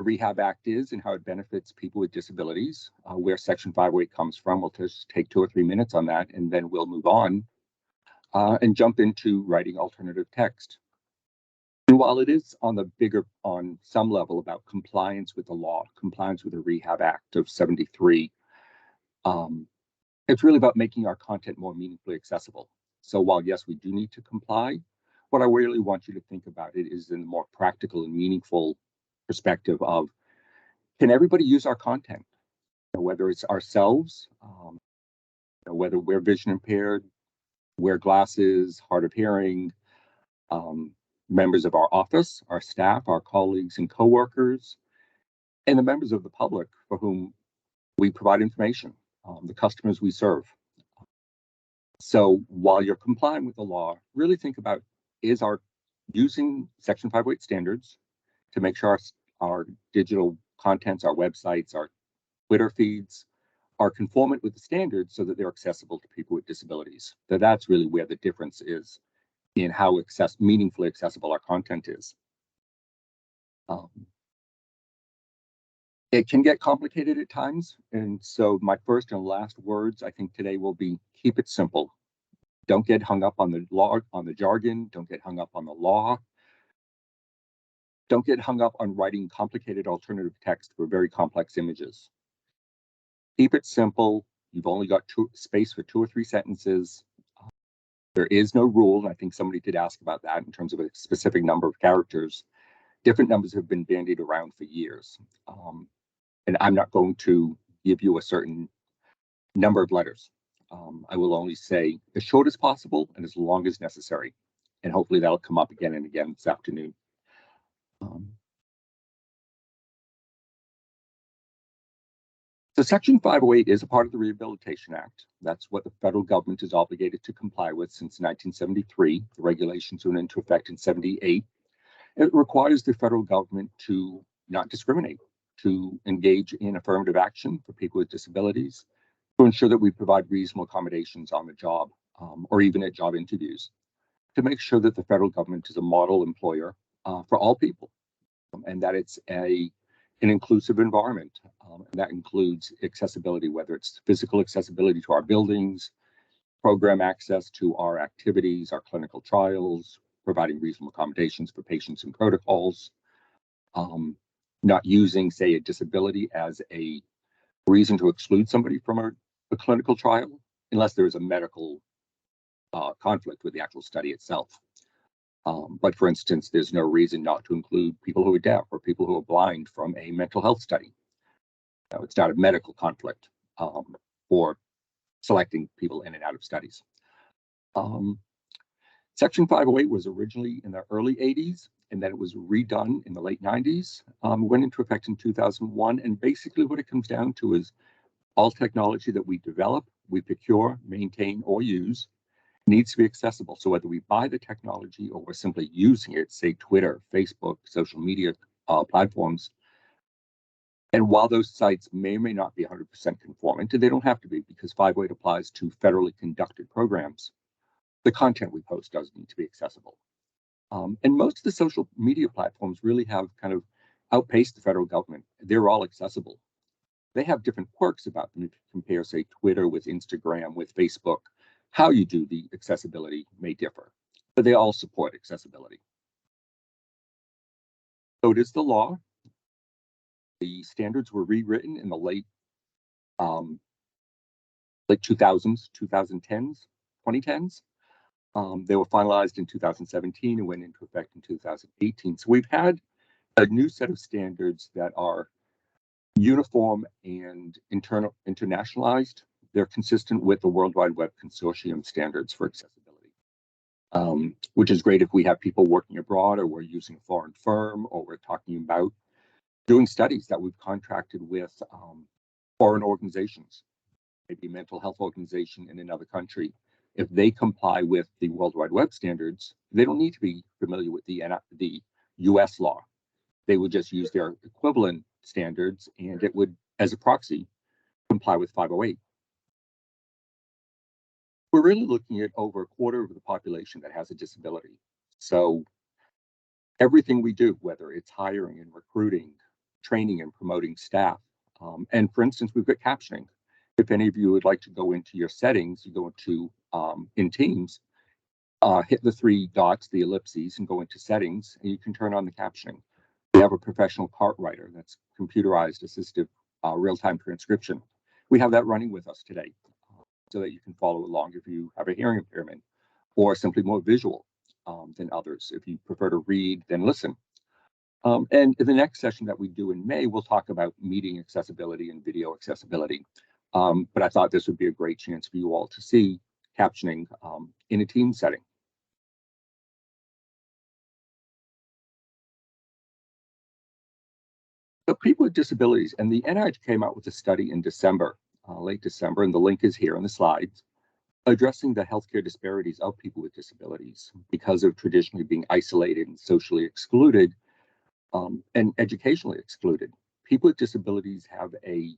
the Rehab Act is and how it benefits people with disabilities, where Section 508 comes from. We'll just take 2 or 3 minutes on that, and then we'll move on and jump into writing alternative text. And while it is on some level about compliance with the law, compliance with the Rehab Act of 73, it's really about making our content more meaningfully accessible. So while, yes, we do need to comply, what I really want you to think about it is in a more practical and meaningful perspective of, can everybody use our content? Whether it's ourselves, whether we're vision impaired, wear glasses, hard of hearing, members of our office, our staff, our colleagues and coworkers, and the members of the public for whom we provide information, the customers we serve. So while you're complying with the law, really think about, is our using Section 508 standards to make sure our digital contents, our websites, our Twitter feeds are conformant with the standards so that they're accessible to people with disabilities. So that's really where the difference is in how meaningfully accessible our content is. It can get complicated at times, and so my first and last words I think today will be, keep it simple. Don't get hung up on the law, on the jargon. Don't get hung up on the law. Don't get hung up on writing complicated alternative text for very complex images. Keep it simple. You've only got space for 2 or 3 sentences. There is no rule, and I think somebody did ask about that in terms of a specific number of characters. Different numbers have been bandied around for years. And I'm not going to give you a certain number of letters. I will only say as short as possible and as long as necessary. And hopefully that'll come up again and again this afternoon. So Section 508 is a part of the Rehabilitation Act. That's what the federal government is obligated to comply with since 1973. The regulations went into effect in 78. It requires the federal government to not discriminate, to engage in affirmative action for people with disabilities, to ensure that we provide reasonable accommodations on the job or even at job interviews, to make sure that the federal government is a model employer for all people, and that it's an inclusive environment. And that includes accessibility, whether it's physical accessibility to our buildings, program access to our activities, our clinical trials, providing reasonable accommodations for patients and protocols, not using, say, a disability as a reason to exclude somebody from a clinical trial, unless there is a medical conflict with the actual study itself. But for instance, there's no reason not to include people who are deaf or people who are blind from a mental health study. It's not a medical conflict for selecting people in and out of studies. Section 508 was originally in the early 80s, and then it was redone in the late 90s, went into effect in 2001. And basically what it comes down to is all technology that we develop, we procure, maintain, or use needs to be accessible. So whether we buy the technology or we're simply using it, say Twitter, Facebook, social media platforms, and while those sites may or may not be 100% conformant, and they don't have to be because 508 applies to federally conducted programs, the content we post does need to be accessible. And most of the social media platforms really have kind of outpaced the federal government. They're all accessible. They have different quirks about them. If you compare, say, Twitter with Instagram, with Facebook, how you do the accessibility may differ, but they all support accessibility. So it is the law. The standards were rewritten in the late 2000s, 2010s, 2010s. They were finalized in 2017 and went into effect in 2018. So we've had a new set of standards that are uniform and internationalized. They're consistent with the World Wide Web Consortium standards for accessibility, which is great if we have people working abroad or we're using a foreign firm or we're talking about doing studies that we've contracted with foreign organizations, maybe a mental health organization in another country. If they comply with the World Wide Web standards, they don't need to be familiar with the US law. They would just use their equivalent standards and it would, as a proxy, comply with 508. We're really looking at over a quarter of the population that has a disability. So everything we do, whether it's hiring and recruiting, training and promoting staff. And for instance, we've got captioning. If any of you would like to go into your settings, you go into in Teams, hit the three dots, the ellipses, and go into settings, and you can turn on the captioning. We have a professional part writer that's computerized assistive real-time transcription. We have that running with us today so that you can follow along if you have a hearing impairment or simply more visual than others. If you prefer to read than listen. And in the next session that we do in May, we'll talk about meeting accessibility and video accessibility. But I thought this would be a great chance for you all to see captioning in a team setting. So people with disabilities, and the NIH came out with a study in December, late December, and the link is here on the slides, addressing the healthcare disparities of people with disabilities because of traditionally being isolated and socially excluded and educationally excluded. People with disabilities have a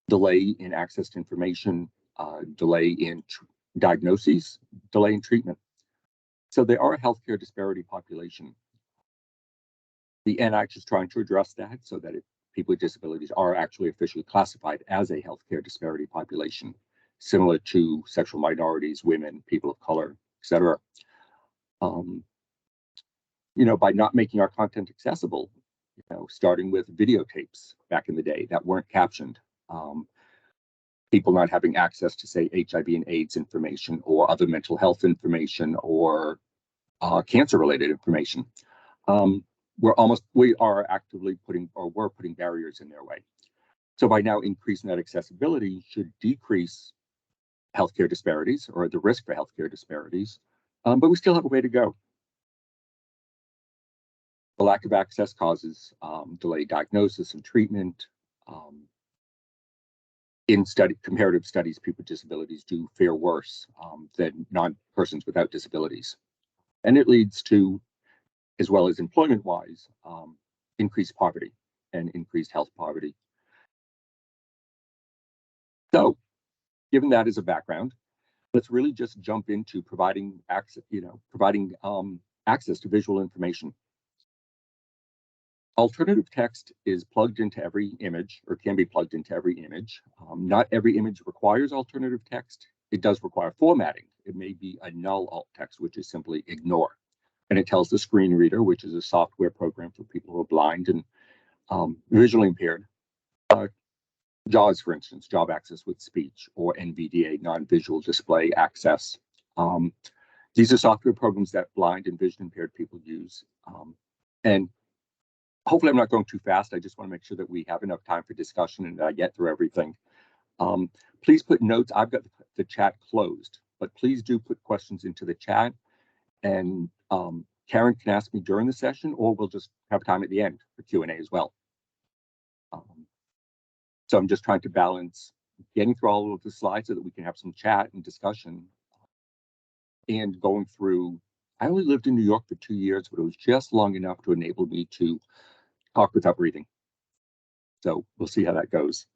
delay in access to information, delay in diagnoses, delay in treatment. So they are a healthcare disparity population. The NIH is trying to address that so that people with disabilities are actually officially classified as a healthcare disparity population, similar to sexual minorities, women, people of color, etc. By not making our content accessible, starting with videotapes back in the day that weren't captioned, people not having access to, say, HIV and AIDS information or other mental health information or cancer-related information. We are actively we're putting barriers in their way. So by now increasing that accessibility should decrease healthcare disparities or the risk for healthcare disparities, but we still have a way to go. The lack of access causes delayed diagnosis and treatment. In comparative studies, people with disabilities do fare worse than non-persons without disabilities. And it leads to, as well as employment-wise, increased poverty and increased health poverty. So, given that as a background, let's really just jump into providing access, access to visual information. Alternative text is plugged into every image, or can be plugged into every image. Not every image requires alternative text. It does require formatting. It may be a null alt text, which is simply ignore. And it tells the screen reader, which is a software program for people who are blind and visually impaired. JAWS, for instance, Job Access with Speech, or NVDA, Non-Visual Display Access. These are software programs that blind and vision impaired people use. And hopefully I'm not going too fast. I just want to make sure that we have enough time for discussion and that I get through everything. Please put notes. I've got the chat closed, but please do put questions into the chat. And Karen can ask me during the session, or we'll just have time at the end for Q&A as well. So I'm just trying to balance getting through all of the slides so that we can have some chat and discussion and going through. I only lived in New York for 2 years, but it was just long enough to enable me to talk without breathing. So we'll see how that goes.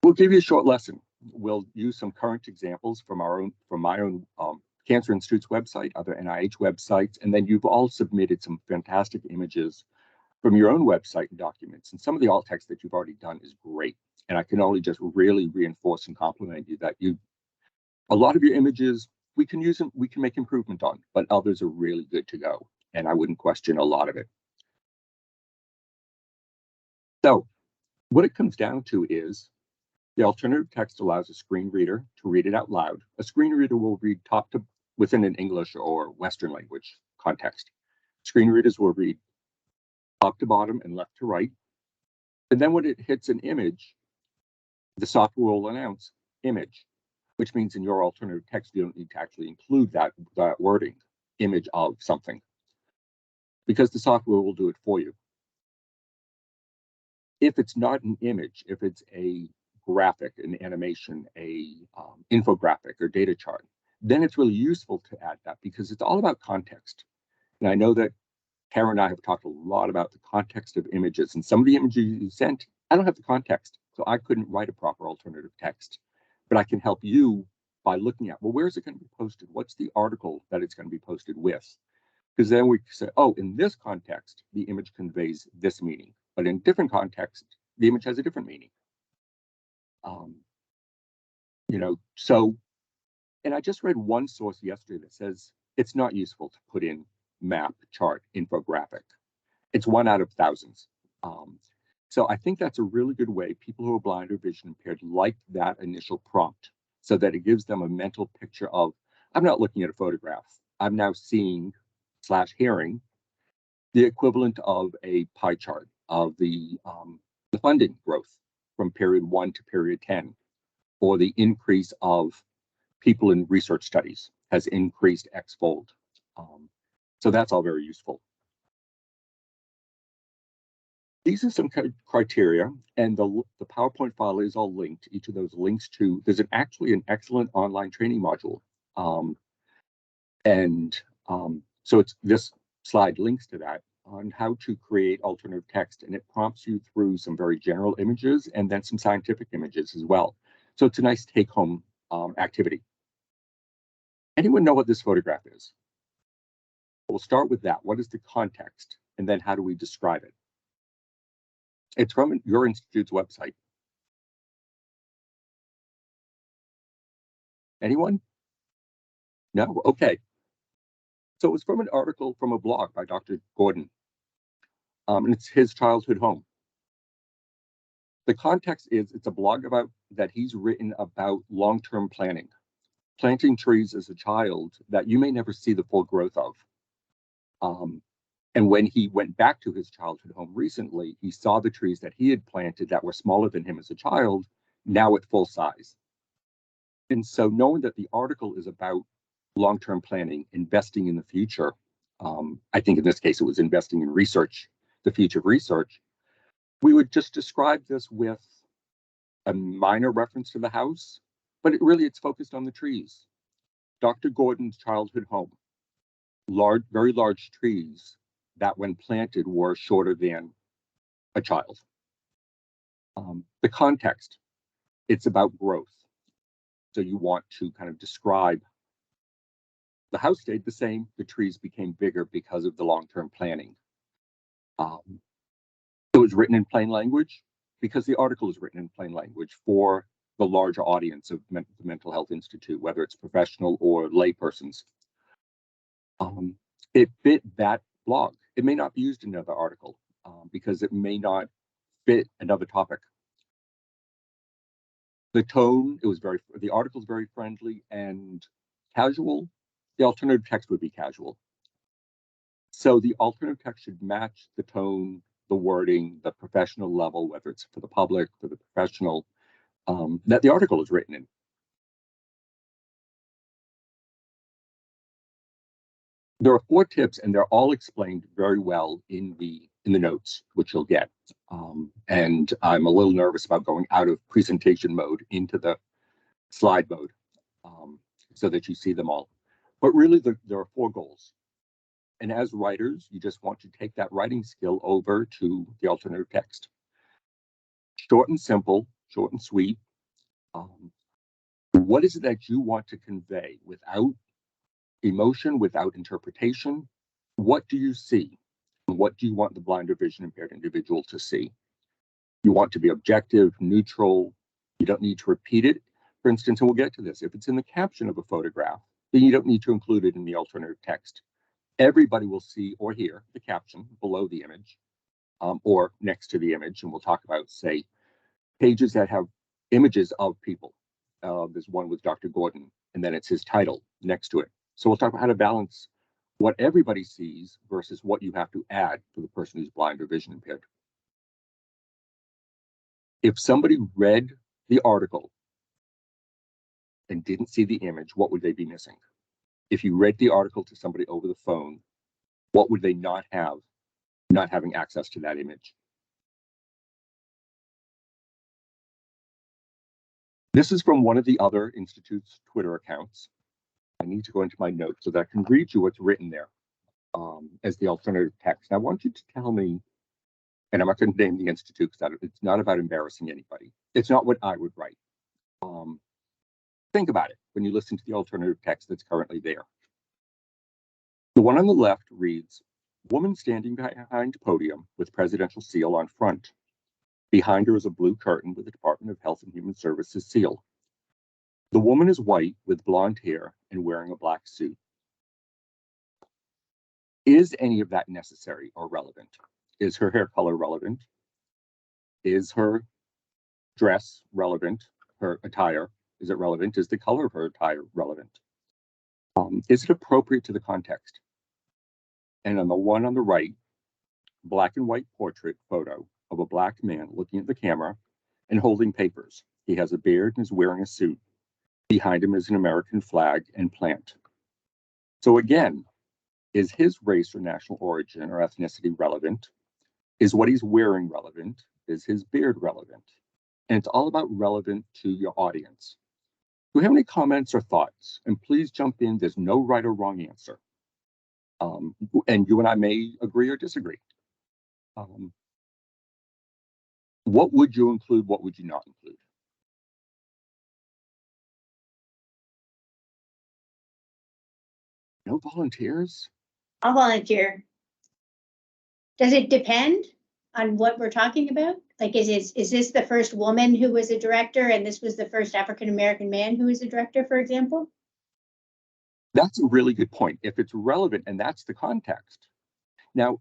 We'll give you a short lesson. We'll use some current examples from my own Cancer Institute's website, other NIH websites, and then you've all submitted some fantastic images from your own website and documents. And some of the alt text that you've already done is great. And I can only just really reinforce and compliment you that a lot of your images, we can use them, we can make improvement on, but others are really good to go. And I wouldn't question a lot of it. So what it comes down to is the alternative text allows a screen reader to read it out loud. A screen reader will read top to within an English or Western language context. Screen readers will read top to bottom and left to right. And then when it hits an image, the software will announce image, which means in your alternative text, you don't need to actually include that wording, image of something, because the software will do it for you. If it's not an image, if it's a graphic, an animation, a infographic or data chart, then it's really useful to add that because it's all about context. And I know that Karen and I have talked a lot about the context of images, and some of the images you sent, I don't have the context, so I couldn't write a proper alternative text. But I can help you by looking at, well, where is it going to be posted? What's the article that it's going to be posted with? Because then we say, oh, in this context, the image conveys this meaning, but in different context, the image has a different meaning. So, and I just read one source yesterday that says it's not useful to put in map, chart, infographic. It's one out of thousands. So I think that's a really good way. People who are blind or vision impaired like that initial prompt so that it gives them a mental picture of, I'm not looking at a photograph. I'm now seeing / hearing the equivalent of a pie chart of the funding growth from period 1 to period 10, or the increase of people in research studies has increased X-fold. So that's all very useful. These are some criteria, and the PowerPoint file is all linked. Each of those links to, there's actually an excellent online training module. So it's this slide links to that on how to create alternative text, and it prompts you through some very general images and then some scientific images as well. So it's a nice take-home activity. Anyone know what this photograph is? We'll start with that. What is the context? And then how do we describe it? It's from your institute's website. Anyone? No? Okay. So it was from an article from a blog by Dr. Gordon. And it's his childhood home. The context is it's a blog about that he's written about long-term planting trees as a child that you may never see the full growth of. And when he went back to his childhood home recently, he saw the trees that he had planted that were smaller than him as a child, now at full size. And so knowing that the article is about long-term planning, investing in the future, I think in this case it was investing in research, the future of research, we would just describe this with a minor reference to the house, but it's focused on the trees. Dr. Gordon's childhood home, very large trees that when planted were shorter than a child. The context, it's about growth. So you want to kind of describe the house stayed the same, the trees became bigger because of the long-term planning. It was written in plain language because the article is written in plain language for the larger audience of the Mental Health Institute, whether it's professional or laypersons. It fit that blog. It may not be used in another article because it may not fit another topic. The tone, the article is very friendly and casual. The alternative text would be casual. So the alternative text should match the tone, the wording, the professional level, whether it's for the public, for the professional, that the article is written in. There are 4 tips, and they're all explained very well in the notes, which you'll get. And I'm a little nervous about going out of presentation mode into the slide mode so that you see them all. But really, there are 4 goals. And as writers, you just want to take that writing skill over to the alternative text. Short and simple, short and sweet. What is it that you want to convey without emotion, without interpretation? What do you see? And what do you want the blind or vision impaired individual to see? You want to be objective, neutral. You don't need to repeat it. For instance, and we'll get to this, if it's in the caption of a photograph, then you don't need to include it in the alternative text. Everybody will see or hear the caption below the image or next to the image. And we'll talk about, say, pages that have images of people. There's one with Dr. Gordon, and then it's his title next to it. So we'll talk about how to balance what everybody sees versus what you have to add for the person who's blind or vision impaired. If somebody read the article and didn't see the image, what would they be missing? If you read the article to somebody over the phone, what would they not have, not having access to that image? This is from one of the other institute's Twitter accounts. I need to go into my notes so that I can read you what's written there as the alternative text. And I want you to tell me, and I'm not going to name the institute because it's not about embarrassing anybody. It's not what I would write. Think about it when you listen to the alternative text that's currently there. The one on the left reads, woman standing behind podium with presidential seal on front. Behind her is a blue curtain with the Department of Health and Human Services seal. The woman is white with blonde hair and wearing a black suit. Is any of that necessary or relevant? Is her hair color relevant? Is her dress relevant? Her attire, is it relevant? Is the color of her attire relevant? Is it appropriate to the context? And on the one on the right, black and white portrait photo of a black man looking at the camera and holding papers. He has a beard and is wearing a suit. Behind him is an American flag and plant. So again, is his race or national origin or ethnicity relevant? Is what he's wearing relevant? Is his beard relevant? And it's all about relevant to your audience. Do you have any comments or thoughts? And please jump in. There's no right or wrong answer. And you and I may agree or disagree. What would you include? What would you not include? No volunteers? I'll volunteer. Does it depend on what we're talking about? Like, is this the first woman who was a director and this was the first African-American man who was a director, for example? That's a really good point. If it's relevant and that's the context. Now,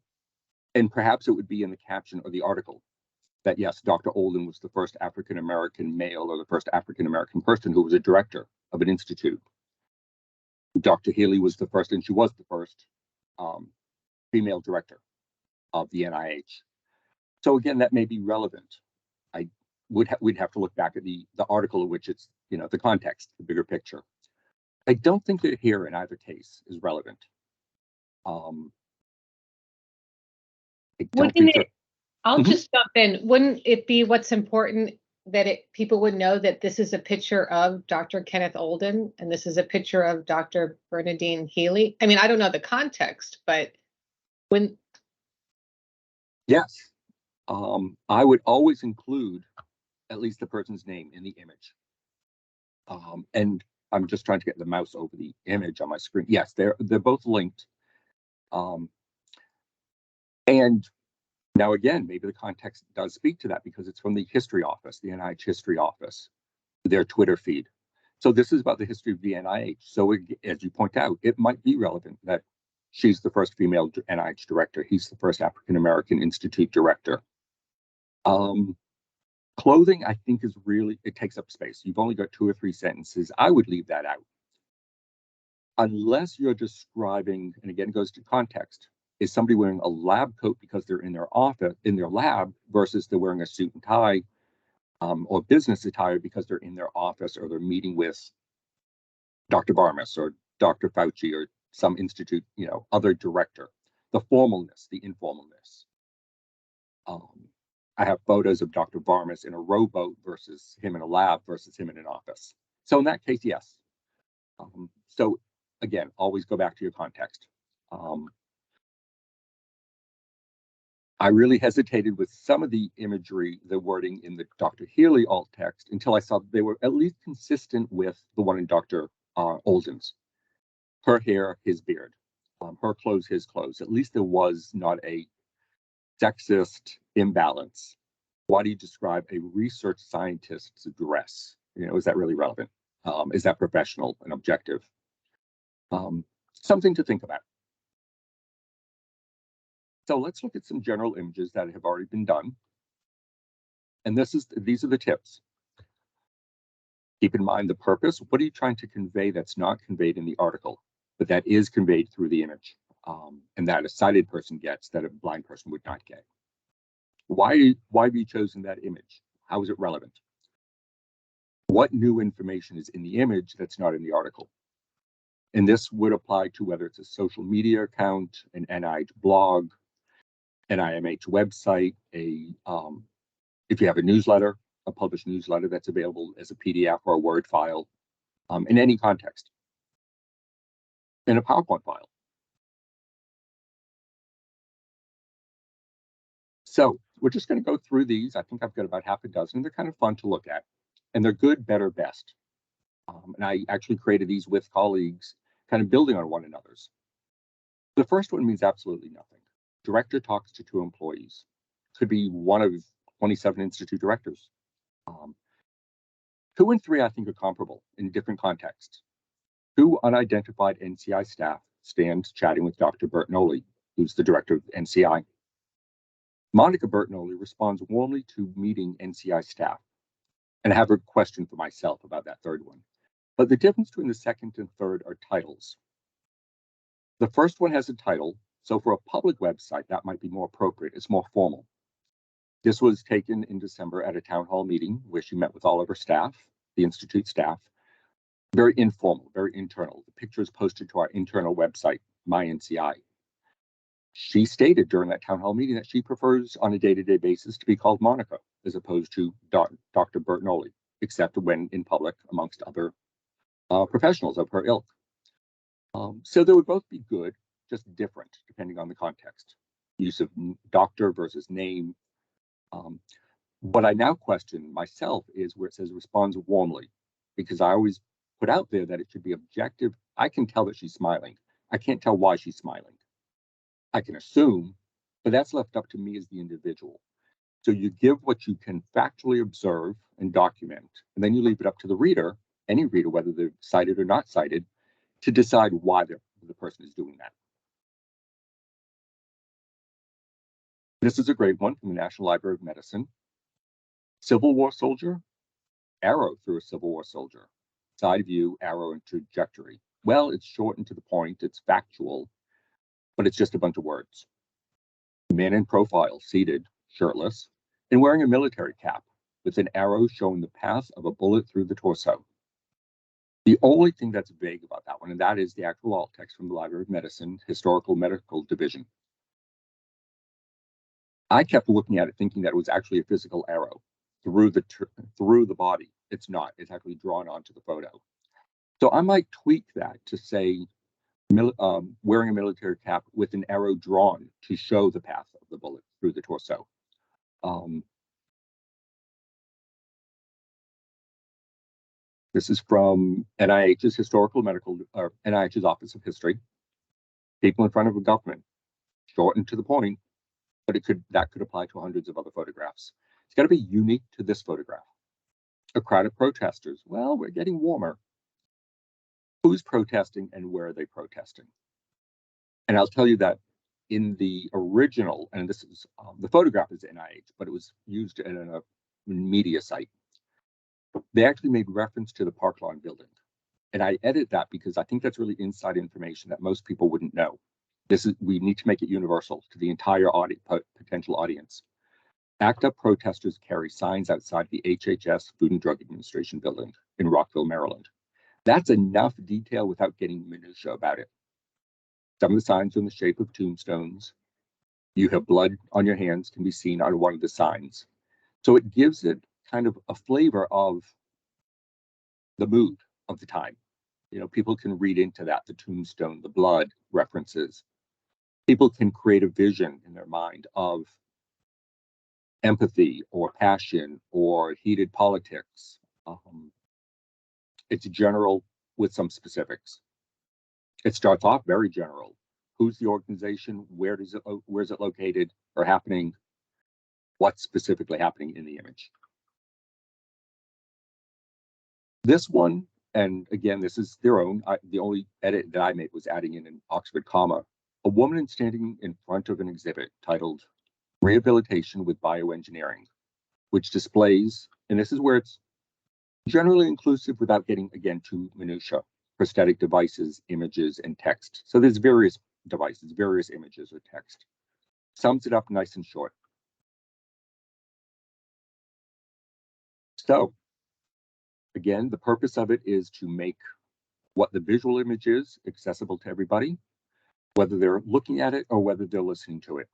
and perhaps it would be in the caption or the article that, yes, Dr. Olden was the first African-American male or the first African-American person who was a director of an institute. Dr. Healy was the first, and she was the first female director of the NIH. So again, that may be relevant. We'd have to look back at the article in which it's, the context, the bigger picture. I don't think that here in either case is relevant. I'll just jump in. Wouldn't it be what's important that people would know that this is a picture of Dr. Kenneth Olden and this is a picture of Dr. Bernadine Healy? I mean, I don't know the context, but when. Yes, I would always include at least the person's name in the image. And I'm just trying to get the mouse over the image on my screen. Yes, they're both linked. And now again, maybe the context does speak to that because it's from the history office, the NIH history office, their Twitter feed. So this is about the history of the NIH. So as you point out, it might be relevant that she's the first female NIH director. He's the first African-American Institute director. Clothing, I think, is really, it takes up space. You've only got 2 or 3 sentences. I would leave that out. Unless you're describing, and again, it goes to context, is somebody wearing a lab coat because they're in their office, in their lab, versus they're wearing a suit and tie or business attire because they're in their office or they're meeting with Dr. Varmus or Dr. Fauci or some institute, other director. The formalness, the informalness. I have photos of Dr. Varmus in a rowboat versus him in a lab versus him in an office. So in that case, yes. So again, always go back to your context. I really hesitated with some of the imagery, the wording in the Dr. Healy alt text until I saw they were at least consistent with the one in Dr. Olden's. Her hair, his beard, her clothes, his clothes. At least there was not a sexist imbalance. Why do you describe a research scientist's dress? Is that really relevant? Is that professional and objective? Something to think about. So let's look at some general images that have already been done. And these are the tips. Keep in mind the purpose. What are you trying to convey that's not conveyed in the article, but that is conveyed through the image, and that a sighted person gets that a blind person would not get? Why have you chosen that image? How is it relevant? What new information is in the image that's not in the article? And this would apply to whether it's a social media account, an NIH blog, an NIMH website, if you have a newsletter, a published newsletter that's available as a PDF or a Word file, in any context, in a PowerPoint file. So we're just going to go through these. I think I've got about half a dozen. They're kind of fun to look at, and they're good, better, best. And I actually created these with colleagues, kind of building on one another's. The first one means absolutely nothing. Director talks to two employees. Could be one of 27 institute directors. 2 and 3, I think, are comparable in different contexts. 2 unidentified NCI staff stand chatting with Dr. Bertinoli, who's the director of NCI. Monica Bertinoli responds warmly to meeting NCI staff, and I have a question for myself about that third one. But the difference between the second and third are titles. The first one has a title, so for a public website, that might be more appropriate. It's more formal. This was taken in December at a town hall meeting where she met with all of her staff, the Institute staff. Very informal, very internal. The picture is posted to our internal website, MyNCI. She stated during that town hall meeting that she prefers on a day-to-day basis to be called Monica as opposed to Dr. Bertinoli, except when in public amongst other professionals of her ilk. So they would both be good, just different depending on the context. Use of doctor versus name. What I now question myself is where it says responds warmly, because I always put out there that it should be objective. I can tell that she's smiling. I can't tell why she's smiling. I can assume, but that's left up to me as the individual. So you give what you can factually observe and document, and then you leave it up to the reader, any reader, whether they're cited or not cited, to decide why the person is doing that. This is a great one from the National Library of Medicine. Civil War soldier, arrow through a Civil War soldier. Side view, arrow, and trajectory. Well, it's short and to the point, it's factual, but it's just a bunch of words. Man in profile, seated, shirtless, and wearing a military cap with an arrow showing the path of a bullet through the torso. The only thing that's vague about that one, and that is the actual alt text from the Library of Medicine, Historical Medical Division. I kept looking at it thinking that it was actually a physical arrow through the body. It's not. It's actually drawn onto the photo. So I might tweak that to say wearing a military cap with an arrow drawn to show the path of the bullet through the torso. This is from NIH's NIH's Office of History. People in front of a government, short and to the point, but that could apply to hundreds of other photographs. It's got to be unique to this photograph. A crowd of protesters. Well, we're getting warmer. Who's protesting and where are they protesting? And I'll tell you that in the original, and this is the photograph is NIH, but it was used in a media site. They actually made reference to the Park Lawn building. And I edit that because I think that's really inside information that most people wouldn't know. We need to make it universal to the entire potential audience. ACT UP protesters carry signs outside the HHS Food and Drug Administration building in Rockville, Maryland. That's enough detail without getting minutia about it. Some of the signs are in the shape of tombstones. You have blood on your hands can be seen on one of the signs. So it gives it kind of a flavor of the mood of the time. You know, people can read into that, the tombstone, the blood references. People can create a vision in their mind of empathy or passion or heated politics. It's general with some specifics. It starts off very general. Who's the organization? Where's it located or happening? What's specifically happening in the image? This one, and again, this is their own. The only edit that I made was adding in an Oxford comma. A woman standing in front of an exhibit titled Rehabilitation with Bioengineering, which displays, and this is where it's generally inclusive without getting, again, too minutia, prosthetic devices, images, and text. So there's various devices, various images or text. Sums it up nice and short. So again, the purpose of it is to make what the visual image is accessible to everybody, whether they're looking at it or whether they're listening to it.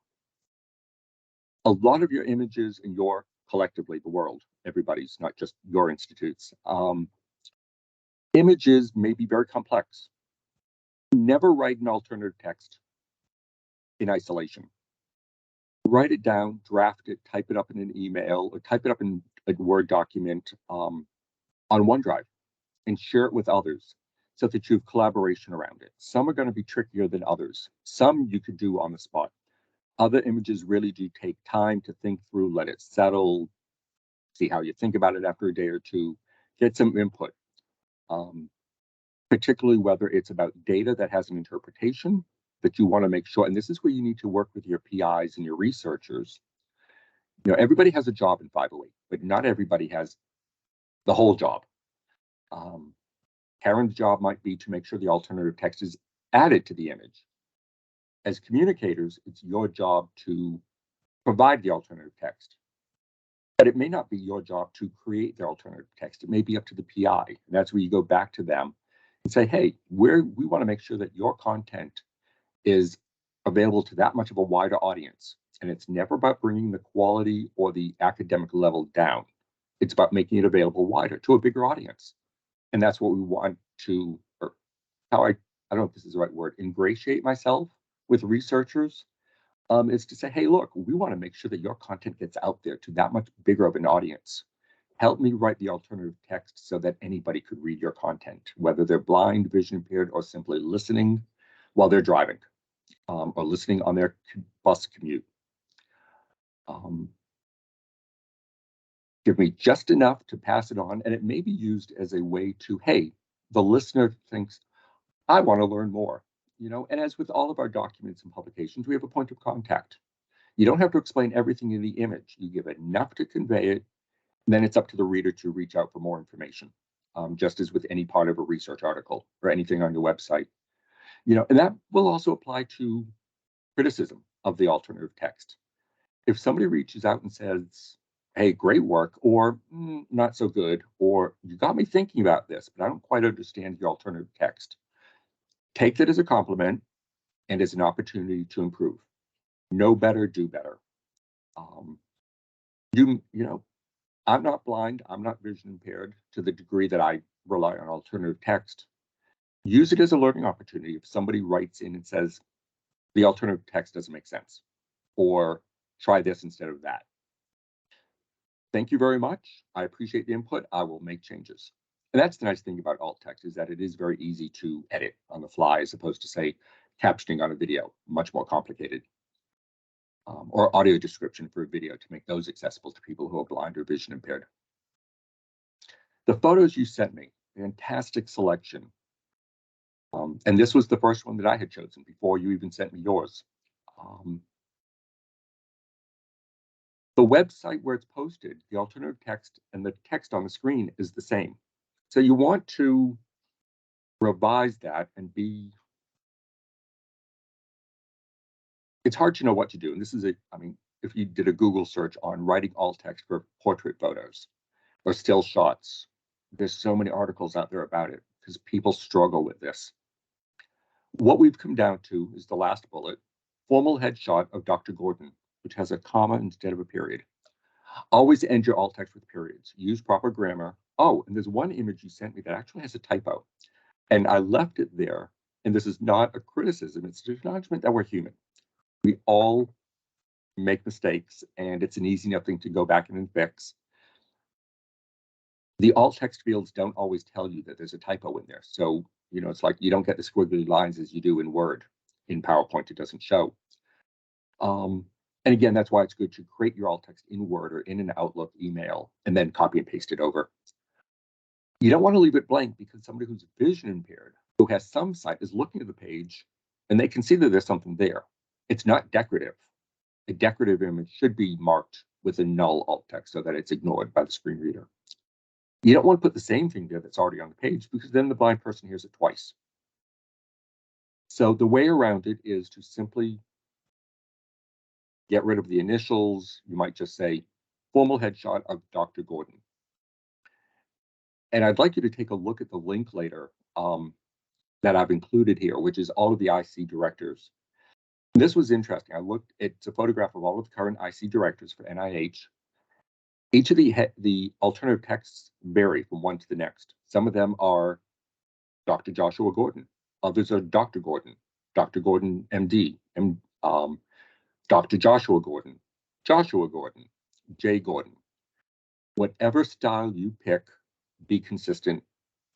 A lot of your images in your collectively, the world, everybody's, not just your institutes, images may be very complex. Never write an alternative text in isolation. Write it down, draft it, type it up in an email, or type it up in a Word document on OneDrive and share it with others. so that you have collaboration around it. Some are going to be trickier than others. Some you could do on the spot. Other images really do take time to think through, let it settle, see how you think about it after a day or two, get some input, particularly whether it's about data that has an interpretation that you want to make sure, and this is where you need to work with your PIs and your researchers. You know, everybody has a job in 508, but not everybody has the whole job. Karen's job might be to make sure the alternative text is added to the image. As communicators, it's your job to provide the alternative text. But it may not be your job to create the alternative text. It may be up to the PI. And that's where you go back to them and say, hey, we want to make sure that your content is available to that much of a wider audience. And it's never about bringing the quality or the academic level down. It's about making it available wider to a bigger audience. And that's what we want to, or how I don't know if this is the right word, ingratiate myself with researchers, is to say, hey, look, we want to make sure that your content gets out there to that much bigger of an audience. Help me write the alternative text so that anybody could read your content, whether they're blind, vision impaired, or simply listening while they're driving, or listening on their bus commute. Give me just enough to pass it on, and it may be used as a way to, hey, the listener thinks, I want to learn more, you know, and as with all of our documents and publications, we have a point of contact. You don't have to explain everything in the image. You give enough to convey it, and then it's up to the reader to reach out for more information, just as with any part of a research article or anything on your website. You know, and that will also apply to criticism of the alternative text. If somebody reaches out and says, hey, great work, or not so good, or you got me thinking about this, but I don't quite understand your alternative text, take that as a compliment and as an opportunity to improve. Know better, do better. You know, I'm not blind, I'm not vision impaired to the degree that I rely on alternative text. Use it as a learning opportunity. If somebody writes in and says, the alternative text doesn't make sense, or try this instead of that. Thank you very much. I appreciate the input. I will make changes. And that's the nice thing about alt text, is that it is very easy to edit on the fly, as opposed to, say, captioning on a video, much more complicated. Or audio description for a video to make those accessible to people who are blind or vision impaired. The photos you sent me, fantastic selection. And this was the first one that I had chosen before you even sent me yours. The website where it's posted, the alternative text and the text on the screen is the same. So you want to revise that and be, it's hard to know what to do. And this is I mean, if you did a Google search on writing alt text for portrait photos or still shots, there's so many articles out there about it because people struggle with this. What we've come down to is the last bullet, formal headshot of Dr. Gordon, which has a comma instead of a period. Always end your alt text with periods. Use proper grammar. Oh, and there's one image you sent me that actually has a typo. And I left it there. And this is not a criticism. It's an acknowledgement that we're human. We all make mistakes, and it's an easy enough thing to go back and fix. The alt text fields don't always tell you that there's a typo in there. So, you know, it's like you don't get the squiggly lines as you do in Word. In PowerPoint, it doesn't show. And again, that's why it's good to create your alt text in Word or in an Outlook email and then copy and paste it over. You don't want to leave it blank, because somebody who's vision impaired, who has some sight, is looking at the page and they can see that there's something there. It's not decorative. A decorative image should be marked with a null alt text so that it's ignored by the screen reader. You don't want to put the same thing there that's already on the page, because then the blind person hears it twice. So the way around it is to simply get rid of the initials. You might just say formal headshot of Dr. Gordon. And I'd like you to take a look at the link later that I've included here, which is all of the IC directors. And this was interesting. It's a photograph of all of the current IC directors for NIH. Each of the alternative texts vary from one to the next. Some of them are Dr. Joshua Gordon. Others are Dr. Gordon, MD, and Dr. Joshua Gordon, J. Gordon. Whatever style you pick, be consistent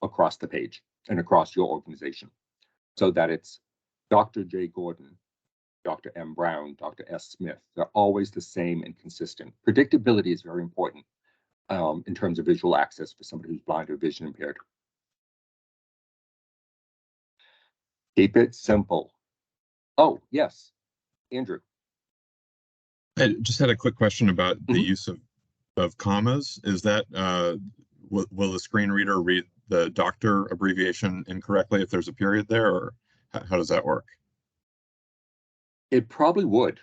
across the page. and across your organization, so that it's Dr. J. Gordon, Dr. M. Brown, Dr. S. Smith. They're always the same and consistent. Predictability is very important in terms of visual access for somebody who's blind or vision impaired. Keep it simple. Oh, yes, Andrew. I just had a quick question about the use of commas. Is that, will the screen reader read the doctor abbreviation incorrectly if there's a period there, or how does that work? It probably would.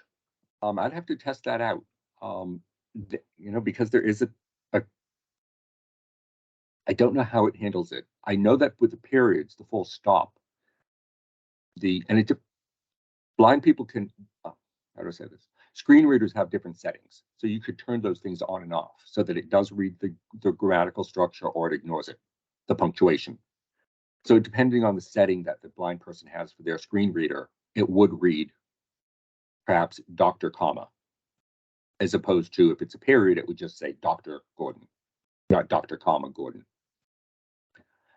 I'd have to test that out. Because there is I don't know how it handles it. I know that with the periods, the full stop, blind people can, how do I say this? Screen readers have different settings. So you could turn those things on and off so that it does read the grammatical structure or it ignores it, the punctuation. So depending on the setting that the blind person has for their screen reader, it would read perhaps Dr. comma, as opposed to if it's a period, it would just say Dr. Gordon, not Dr. comma Gordon.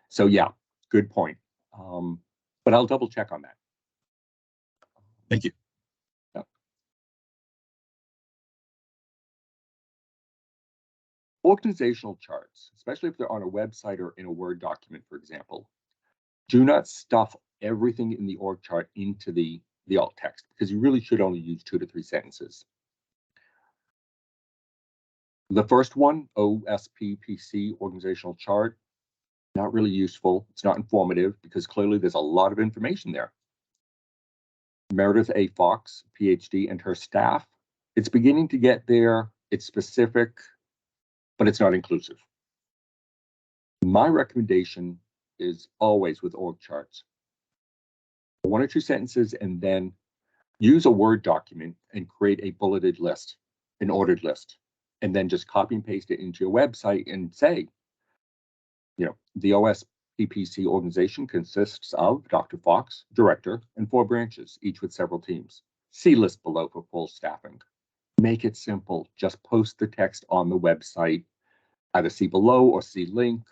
So yeah, good point. But I'll double check on that. Thank you. Yeah. Organizational charts, especially if they're on a website or in a Word document, for example, do not stuff everything in the org chart into the alt text, because you really should only use 2 to 3 sentences. The first one, OSPPC, organizational chart, not really useful. It's not informative because clearly there's a lot of information there. Meredith A. Fox, PhD, and her staff, it's beginning to get there. It's specific, but it's not inclusive. My recommendation is always with org charts, 1 or 2 sentences, and then use a Word document and create a bulleted list, an ordered list, and then just copy and paste it into your website and say, the OSPPC organization consists of Dr. Fox, director, and 4 branches, each with several teams. See list below for full staffing. Make it simple. Just post the text on the website, either see below or see link.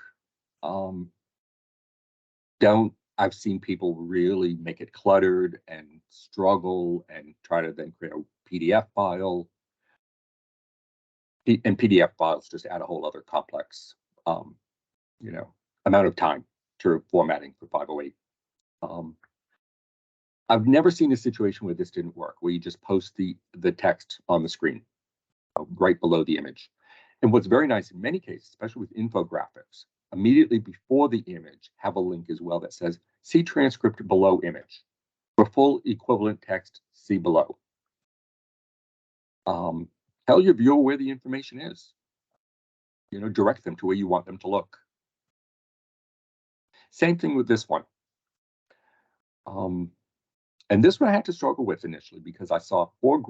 I've seen people really make it cluttered and struggle and try to then create a PDF file. And PDF files just add a whole other complex, amount of time to formatting for 508. I've never seen a situation where this didn't work, where you just post the text on the screen, right below the image. And what's very nice in many cases, especially with infographics, immediately before the image, have a link as well that says, see transcript below image. For full equivalent text, see below. Tell your viewer where the information is. Direct them to where you want them to look. Same thing with this one. And this one I had to struggle with initially because I saw 4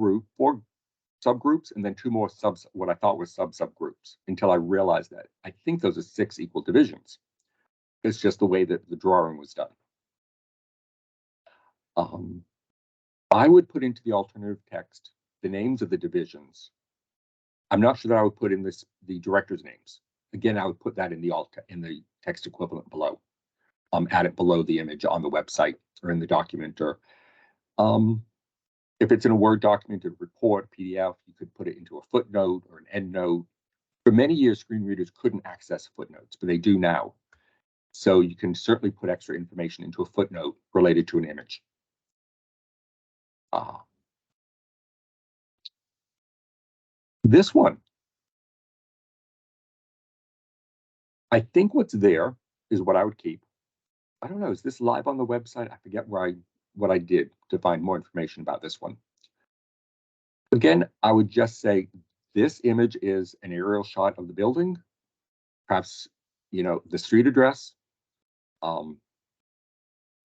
subgroups and then 2 more what I thought were subgroups, until I realized that I think those are 6 equal divisions. It's just the way that the drawing was done. I would put into the alternative text the names of the divisions. I'm not sure that I would put in the director's names. Again, I would put that in the text equivalent below. Add it below the image on the website or in the document, or if it's in a Word document, a report, PDF, you could put it into a footnote or an endnote. For many years, screen readers couldn't access footnotes, but they do now. So you can certainly put extra information into a footnote related to an image. This one, I think what's there is what I would keep. I don't know, is this live on the website? I forget what I did to find more information about this one. Again, I would just say this image is an aerial shot of the building, perhaps, the street address. I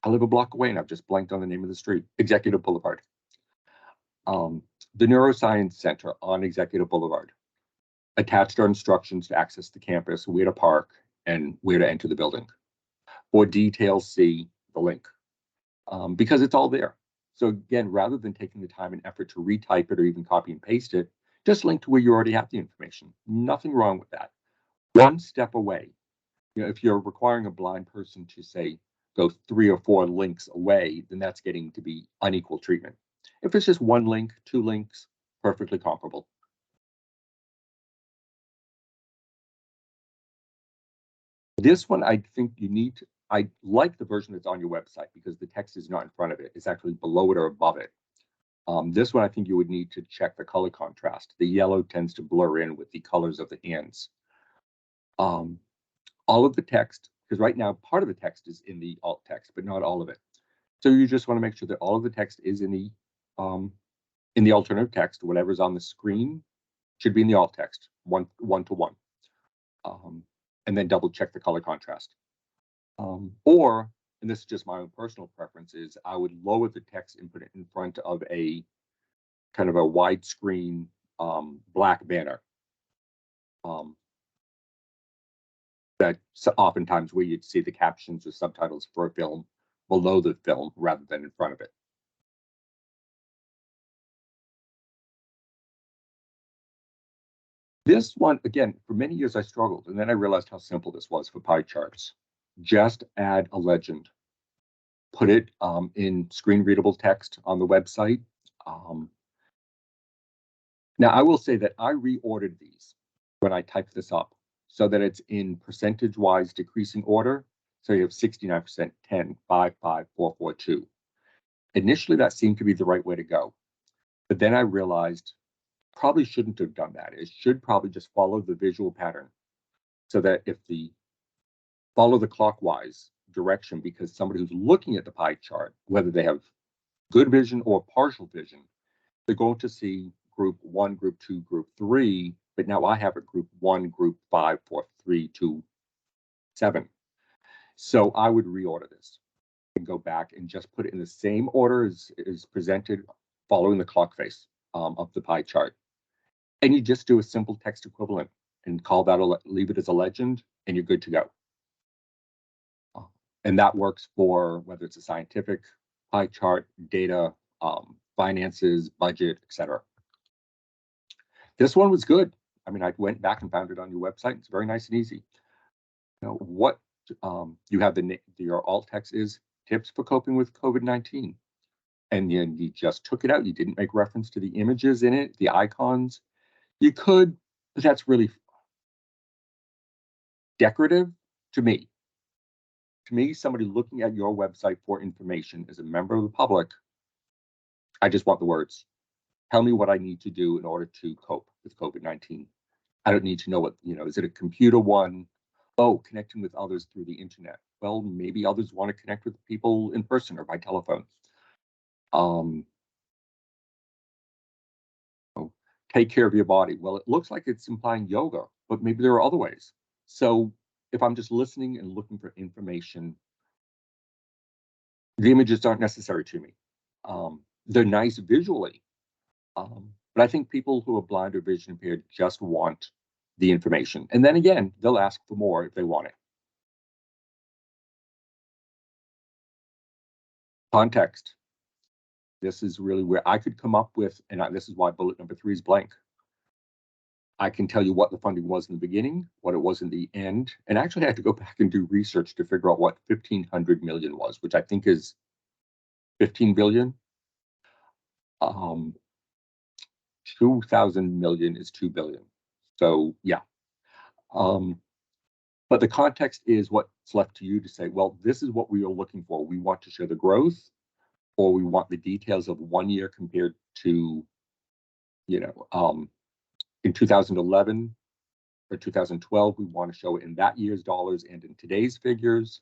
live a block away and I've just blanked on the name of the street, Executive Boulevard. The Neuroscience Center on Executive Boulevard. Attached are instructions to access the campus, where to park, and where to enter the building. For details, see the link, because it's all there. So again, rather than taking the time and effort to retype it or even copy and paste it, just link to where you already have the information. Nothing wrong with that. One step away. If you're requiring a blind person to say, go 3 or 4 links away, then that's getting to be unequal treatment. If it's just 1 link, 2 links, perfectly comparable. This one, I think you need to, I like the version that's on your website because the text is not in front of it. It's actually below it or above it. This one, I think you would need to check the color contrast. The yellow tends to blur in with the colors of the hands. All of the text, because right now part of the text is in the alt text, but not all of it. So you just want to make sure that all of the text is in the alternative text. Whatever's on the screen should be in the alt text, one to one. And then double check the color contrast. Or, and this is just my own personal preference, is I would lower the text and put it in front of a kind of a widescreen black banner. That's oftentimes where you'd see the captions or subtitles for a film below the film rather than in front of it. This one, again, for many years I struggled, and then I realized how simple this was for pie charts. Just add a legend. Put it in screen-readable text on the website. Now, I will say that I reordered these when I typed this up so that it's in percentage-wise decreasing order. So you have 69%, 10, 5, 5, 4, 4, 2. Initially, that seemed to be the right way to go. But then I realized probably shouldn't have done that. It should probably just follow the visual pattern so that if the follow the clockwise direction, because somebody who's looking at the pie chart, whether they have good vision or partial vision, they're going to see group 1, group 2, group 3, but now I have a group 1, group 5, 4, 3, 2, 7. So I would reorder this and go back and just put it in the same order as presented, following the clock face of the pie chart. And you just do a simple text equivalent and call that, leave it as a legend, and you're good to go. And that works for whether it's a scientific pie chart, data, finances, budget, etc. This one was good. I mean, I went back and found it on your website. It's very nice and easy. You know, what you have your alt text is tips for coping with COVID-19. And you just took it out. You didn't make reference to the images in it, the icons. You could, but that's really decorative to me. To me, somebody looking at your website for information as a member of the public, I just want the words. Tell me what I need to do in order to cope with COVID-19. I don't need to know what, is it a computer one? Oh, connecting with others through the internet. Well, maybe others want to connect with people in person or by telephone. Take care of your body. Well, it looks like it's implying yoga, but maybe there are other ways. So if I'm just listening and looking for information, the images aren't necessary to me. They're nice visually, but I think people who are blind or vision impaired just want the information. And then again, they'll ask for more if they want it. Context. This is really where I could come up with, and this is why bullet number 3 is blank. I can tell you what the funding was in the beginning, what it was in the end, and actually I had to go back and do research to figure out what 1,500 million was, which I think is 15 billion. 2,000 million is 2 billion. So yeah. But the context is what's left to you to say, well, this is what we are looking for. We want to show the growth, or we want the details of 1 year compared to, in 2011 or 2012, we want to show it in that year's dollars and in today's figures.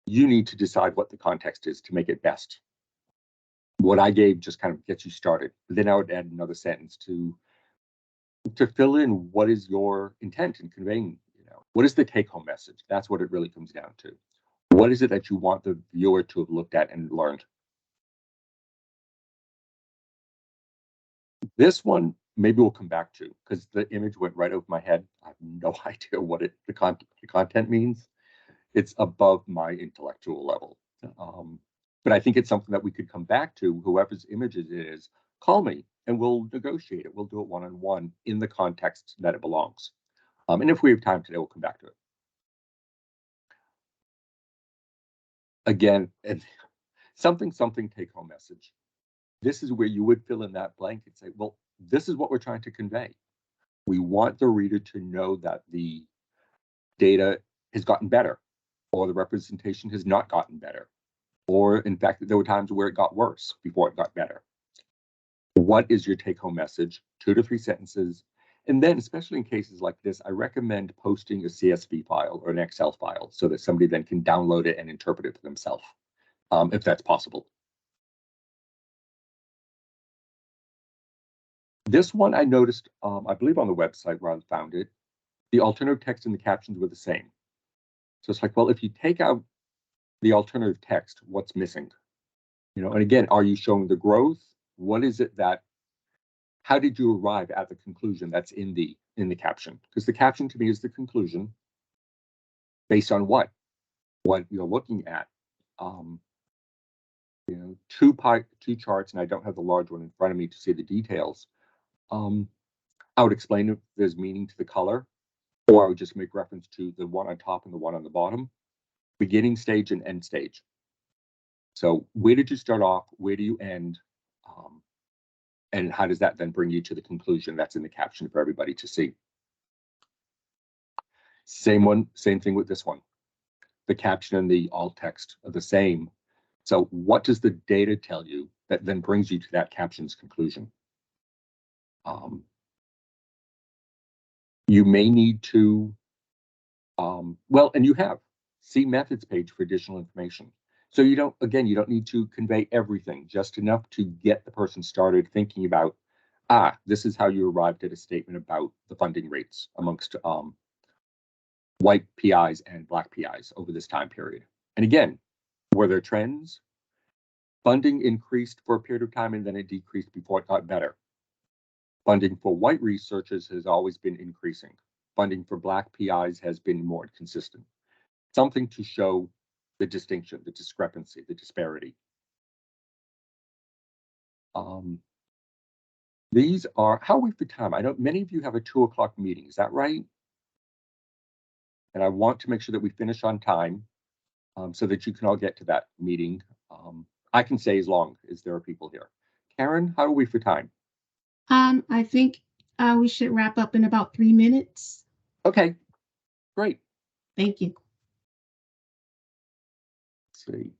You need to decide what the context is to make it best. What I gave just kind of gets you started. But then I would add another sentence to fill in what is your intent in conveying, what is the take-home message? That's what it really comes down to. What is it that you want the viewer to have looked at and learned? This one, maybe we'll come back to, because the image went right over my head. I have no idea what the content means. It's above my intellectual level. But I think it's something that we could come back to. Whoever's images it is, call me and we'll negotiate it. We'll do it one-on-one in the context that it belongs. And if we have time today, we'll come back to it. again, and something take home message. This is where you would fill in that blank and say, well, this is what we're trying to convey. We want the reader to know that the data has gotten better, or the representation has not gotten better, or in fact, there were times where it got worse before it got better. What is your take-home message? 2 to 3 sentences. And then, especially in cases like this, I recommend posting a CSV file or an Excel file so that somebody then can download it and interpret it for themselves, if that's possible. This one I noticed, I believe on the website where I found it, the alternative text and the captions were the same. So it's like, well, if you take out the alternative text, what's missing? You know, and again, are you showing the growth? What is it that, how did you arrive at the conclusion that's in the caption? Because the caption to me is the conclusion based on what you're looking at. You know, two charts, and I don't have the large one in front of me to see the details. I would explain if there's meaning to the color, or I would just make reference to the one on top and the one on the bottom, beginning stage and end stage. So where did you start off? Where do you end? And how does that then bring you to the conclusion that's in the caption for everybody to see? Same thing with this one. The caption and the alt text are the same. So what does the data tell you that then brings you to that caption's conclusion? You may need to, well, and you have, see methods page for additional information. So you don't need to convey everything, just enough to get the person started thinking about, this is how you arrived at a statement about the funding rates amongst white PIs and black PIs over this time period. And again, were there trends? Funding increased for a period of time and then it decreased before it got better. Funding for white researchers has always been increasing. Funding for black PIs has been more consistent. Something to show the distinction, the discrepancy, the disparity. These are, how are we for time? I know many of you have a 2 o'clock meeting, is that right? And I want to make sure that we finish on time so that you can all get to that meeting. I can say as long as there are people here. Karen, how are we for time? I think we should wrap up in about 3 minutes. Okay, great. Thank you. Let's see.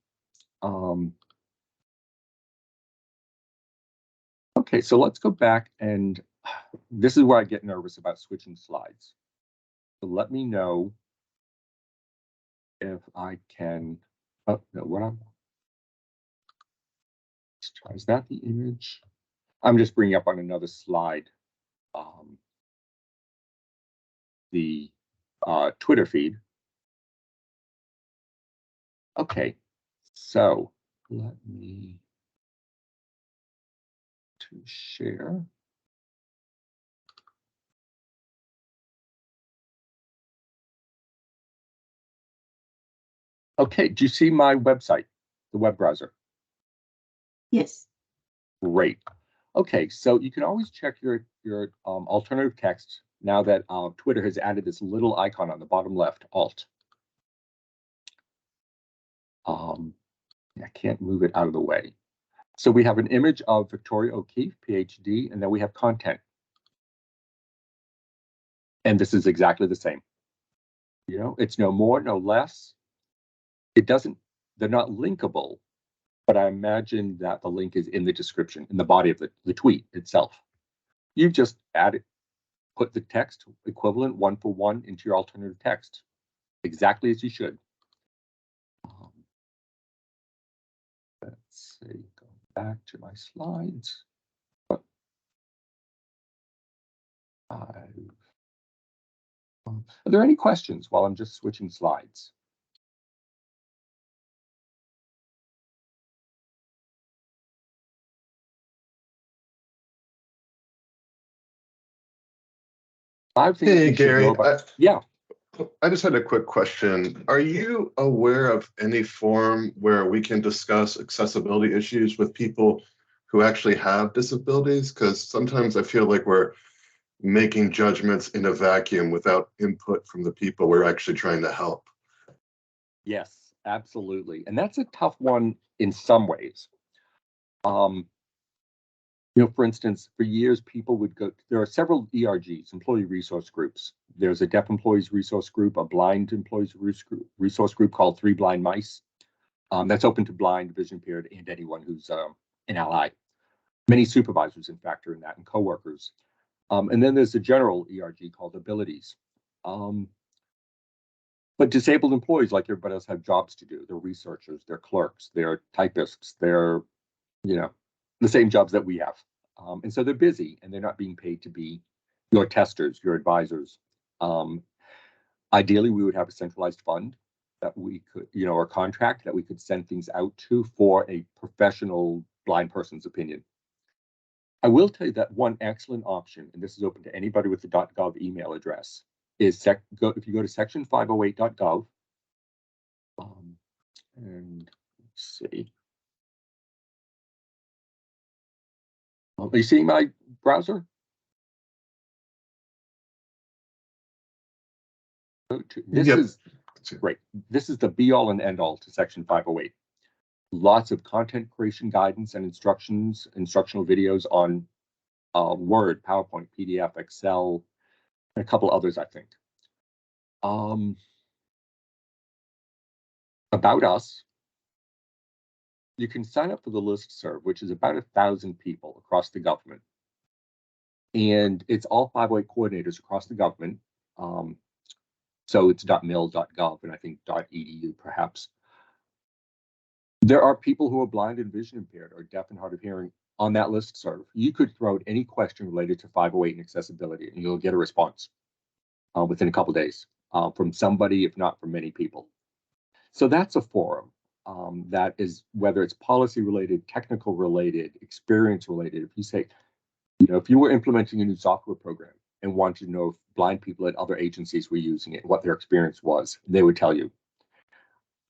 Okay, so let's go back, and this is where I get nervous about switching slides. So let me know if I can. Oh no, what I'm. Let's try. Is that the image? I'm just bringing up on another slide the Twitter feed. Okay, so let me to share. Okay, do you see my website, the web browser? Yes. Great. Okay, so you can always check your alternative text now that Twitter has added this little icon on the bottom left, Alt. I can't move it out of the way. So we have an image of Victoria O'Keeffe, PhD, and then we have content. And this is exactly the same. You know, it's no more, no less. It doesn't, they're not linkable, but I imagine that the link is in the description, in the body of the tweet itself. You've just put the text equivalent 1-for-1 into your alternative text, exactly as you should. Let's see, go back to my slides. Are there any questions while I'm just switching slides? Hey, Gary. Yeah. I just had a quick question. Are you aware of any forum where we can discuss accessibility issues with people who actually have disabilities? Because sometimes I feel like we're making judgments in a vacuum without input from the people we're actually trying to help. Yes, Absolutely. And that's a tough one in some ways. For instance, for years, people would go, there are several ERGs, employee resource groups. There's a deaf employees resource group, a blind employees resource group called Three Blind Mice. That's open to blind, vision impaired, and anyone who's an ally. Many supervisors, in fact, are in that, and coworkers. And then there's a general ERG called Abilities. But disabled employees, like everybody else, have jobs to do. They're researchers, they're clerks, they're typists, they're, the same jobs that we have. And so they're busy and they're not being paid to be your testers, your advisors. Ideally, we would have a centralized fund that we could, or contract that we could send things out to for a professional blind person's opinion. I will tell you that one excellent option, and this is open to anybody with the .gov email address, is if you go to section 508.gov, and let's see. Are you seeing my browser? This is great. This is the be all and end all to section 508. Lots of content creation guidance and instructional videos on Word, PowerPoint, PDF, Excel, and a couple others, I think. About us, you can sign up for the listserv, which is about 1,000 people across the government. And it's all 508 coordinators across the government. So it's .mil.gov and I think .edu perhaps. There are people who are blind and vision impaired or deaf and hard of hearing on that listserv. You could throw out any question related to 508 and accessibility and you'll get a response within a couple days from somebody, if not from many people. So that's a forum that is, whether it's policy related, technical related, experience related. If you say, if you were implementing a new software program and wanted to know if blind people at other agencies were using it, what their experience was, they would tell you.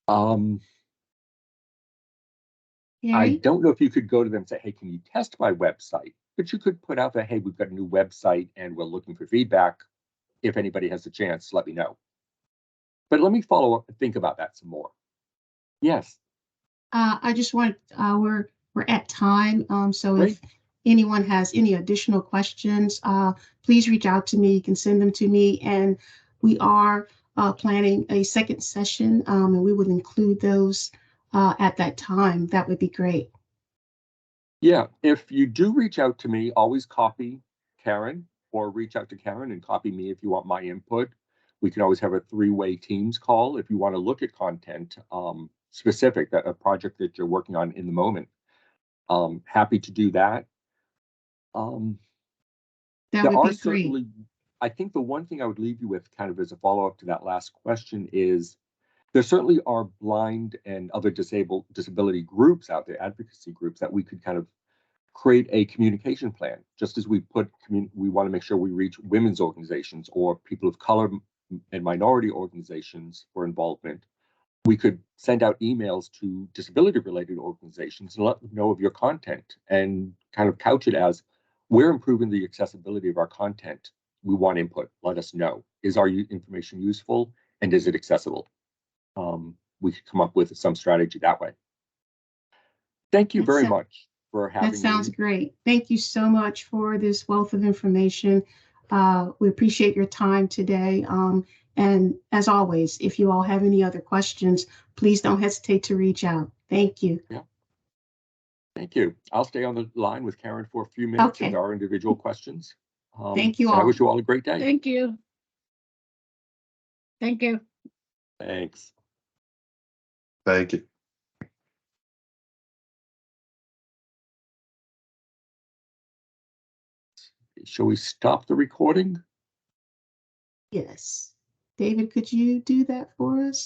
I don't know if you could go to them and say, hey, can you test my website? But you could put out that, hey, we've got a new website and we're looking for feedback. If anybody has a chance, let me know. But let me follow up and think about that some more. Yes. I just want, we're at time. So Great. If anyone has any additional questions, please reach out to me. You can send them to me. And we are planning a second session and we will include those at that time. That would be great. Yeah, if you do reach out to me, always copy Karen or reach out to Karen and copy me if you want my input. We can always have a three-way Teams call if you want to look at content specific, that a project that you're working on in the moment. Happy to do that. That There would are be great. certainly, I think the one thing I would leave you with kind of as a follow-up to that last question is there certainly are blind and other disability groups out there, advocacy groups, that we could kind of create a communication plan, just as we we want to make sure we reach women's organizations or people of color and minority organizations for involvement. We could send out emails to disability-related organizations and let them know of your content and kind of couch it as, we're improving the accessibility of our content. We want input. Let us know. Is our information useful and is it accessible? We could come up with some strategy that way. Thank you very much for having me. That sounds great. Thank you so much for this wealth of information. We appreciate your time today. And as always, if you all have any other questions, please don't hesitate to reach out. Thank you. Yeah. Thank you. I'll stay on the line with Karen for a few minutes Okay. if there are individual questions. Thank you and I all. wish you all a great day. Thank you. Thank you. Thanks. Thank you. Shall we stop the recording? Yes. David, could you do that for us?